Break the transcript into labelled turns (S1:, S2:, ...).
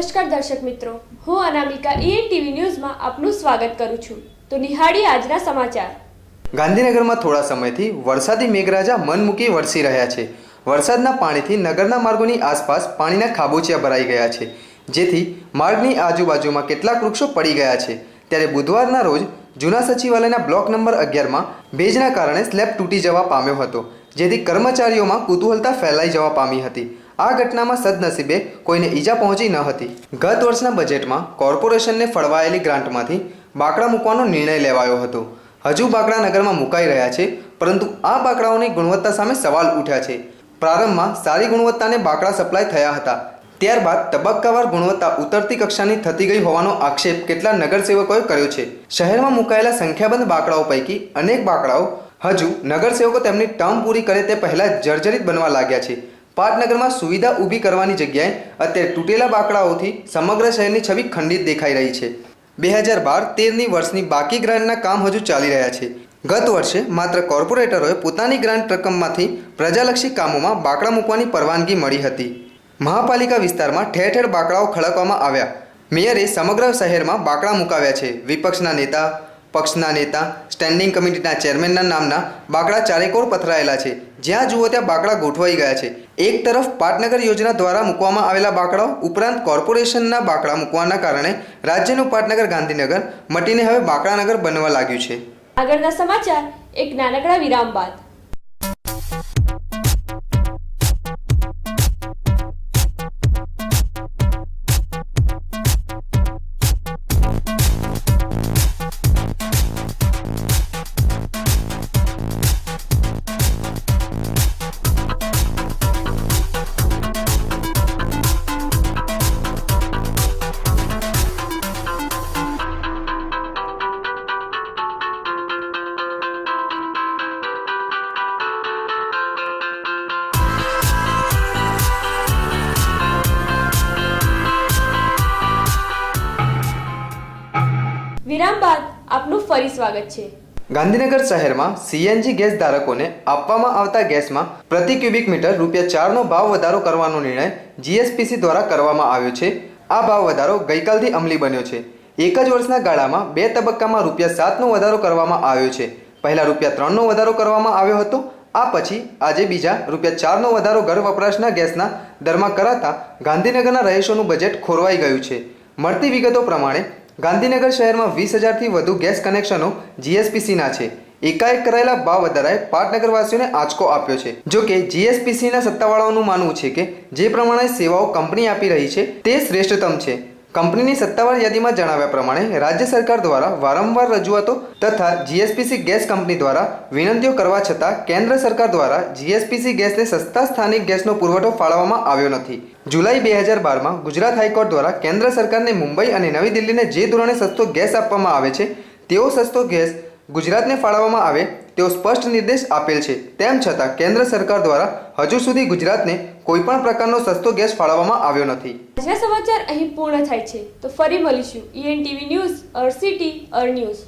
S1: નમસ્કાર દર્શક મિત્રો, હું અનામિકા ઈએનટીવી ન્યૂઝમાં આપનું સ્વાગત કરું છું. તો નિહાળીએ આજના સમાચાર.
S2: ગાંધીનગરમાં થોડા સમયથી વરસાદી મેઘરાજા મન મૂકી વરસી રહ્યા છે. વરસાદના પાણીથી નગરના માર્ગોની આસપાસ પાણીના ખાબોચિયા ભરાઈ ગયા છે, જેથી માર્ગની આજુબાજુમાં કેટલાક વૃક્ષો પડી ગયા છે. ત્યારે બુધવારના રોજ જૂના સચિવાલયના બ્લોક નંબર 11માં ભેજના કારણે સ્લેબ તૂટી જવા પામ્યો હતો, જેથી કર્મચારીઓમાં કુતૂહલતા ફેલાઈ જવા પામી હતી. આ ઘટનામાં સદનસીબે કોઈને ઈજા પહોંચી ન હતી. ગત વર્ષના બજેટમાં કોર્પોરેશનને ફળવાયેલી ગ્રાન્ટમાંથી બાકડા મૂકવાનો નિર્ણય લેવાયો હતો. હજુ બાકડા નગરમાં મુકાઈ રહ્યા છે, પરંતુ આ બાકડાઓની ગુણવત્તા સામે સવાલ ઉઠ્યા છે. પ્રારંભમાં સારી ગુણવત્તાને બાકડા સપ્લાય થયા હતા, ત્યારબાદ તબક્કાવાર ગુણવત્તા ઉતરતી કક્ષાની થતી ગઈ હોવાનો આક્ષેપ કેટલા નગરસેવકોએ કર્યો છે. શહેરમાં મુકાયેલા સંખ્યાબંધ બાકડાઓ પૈકી અનેક બાકડાઓ હજુ નગરસેવકો તેમની ટર્મ પૂરી કરે તે પહેલાં જર્જરિત બનવા લાગ્યા છે. પાટનગરમાં સુવિધા ઊભી કરવાની જગ્યાએ અત્યારે તૂટેલા બાકડાઓથી સમગ્ર શહેરની છબી ખંડિત દેખાઈ રહી છે. 2012-13ની વર્ષની બાકી ગ્રાન્ટના કામ હજુ ચાલી રહ્યા છે. ગત વર્ષે માત્ર કોર્પોરેટરોએ પોતાની ગ્રાન્ટ રકમમાંથી પ્રજાલક્ષી કામોમાં બાકડા મૂકવાની પરવાનગી મળી હતી. મહાપાલિકા વિસ્તારમાં ઠેર ઠેર બાકડાઓ ખડકવામાં આવ્યા. મેયરે સમગ્ર શહેરમાં બાકડા મુકાવ્યા છે. વિપક્ષના નેતા, પક્ષના નેતા, સ્ટેન્ડિંગ કમિટીના ચેરમેનના નામના બાકડા ચારેકોર પથરાયેલા છે. જ્યાં જુઓ ત્યાં બાકડા ગોઠવાઈ ગયા છે. એક તરફ પાટનગર યોજના દ્વારા મૂકવામાં આવેલા બાકડાઓ ઉપરાંત કોર્પોરેશનના બાકડા મૂકવાના કારણે રાજ્યનું પાટનગર ગાંધીનગર મટીને હવે બાકડાનગર બનવા લાગ્યું છે.
S1: આગળના સમાચાર એક નાનકડા વિરામ બાદ. વિરામ બાદ આપનું ફરી સ્વાગત છે.
S2: ગાંધીનગર શહેરમાં સીએનજી ગેસ ધારકોને આપવામાં આવતા ગેસમાં પ્રતિ ક્યુબિક મીટર ₹4નો ભાવ વધારો કરવાનો નિર્ણય જીએસપીસી દ્વારા કરવામાં આવ્યો છે. આ ભાવ વધારો ગઈકાલથી અમલી બન્યો છે. એક જ વર્ષના ગાળામાં 2 તબક્કામાં ₹7નો વધારો કરવામાં આવ્યો છે. પહેલા ₹3નો વધારો કરવામાં આવ્યો હતો. આ પછી આજે બીજા ₹4નો વધારો ઘર વપરાશના ગેસના દરમાં કરાતા ગાંધીનગરના રહીશોનું બજેટ ખોરવાઈ ગયું છે. મળતી વિગતો પ્રમાણે ગાંધીનગર શહેરમાં 20,000થી વધુ ગેસ કનેક્શનો જીએસપીસીના છે. એકાએક કરાયેલા ભાવ વધારાએ પાટનગરવાસીઓને આંચકો આપ્યો છે. જોકે જીએસપીસીના સત્તાવાળાઓનું માનવું છે કે જે પ્રમાણે સેવાઓ કંપની આપી રહી છે તે શ્રેષ્ઠતમ છે. કંપનીની સત્તાવાર યાદીમાં જણાવ્યા પ્રમાણે રાજ્ય સરકાર દ્વારા વારંવાર રજૂઆતો તથા જીએસપીસી ગેસ કંપની દ્વારા વિનંતીઓ કરવા છતાં કેન્દ્ર સરકાર દ્વારા જીએસપીસી ગેસને સસ્તા સ્થાનિક ગેસનો પુરવઠો ફાળવવામાં આવ્યો નથી. જુલાઈ 2012માં ગુજરાત હાઈકોર્ટ દ્વારા કેન્દ્ર સરકારને મુંબઈ અને નવી દિલ્હીને જે ધોરણે સસ્તો ગેસ આપવામાં આવે છે તેવો સસ્તો ગેસ ગુજરાતને ફાળવવામાં આવે તેવો સ્પષ્ટ નિર્દેશ આપેલ છે. તેમ છતાં કેન્દ્ર સરકાર દ્વારા હજુ સુધી ગુજરાતને કોઈપણ પ્રકારનો સસ્તો ગેસ ફાળવવામાં આવ્યો નથી.
S1: આજના સમાચાર અહીં પૂર્ણ થાય છે. તો ફરી મળીશું ઈએનટીવી ન્યૂઝ અર સિટી અર ન્યૂઝ.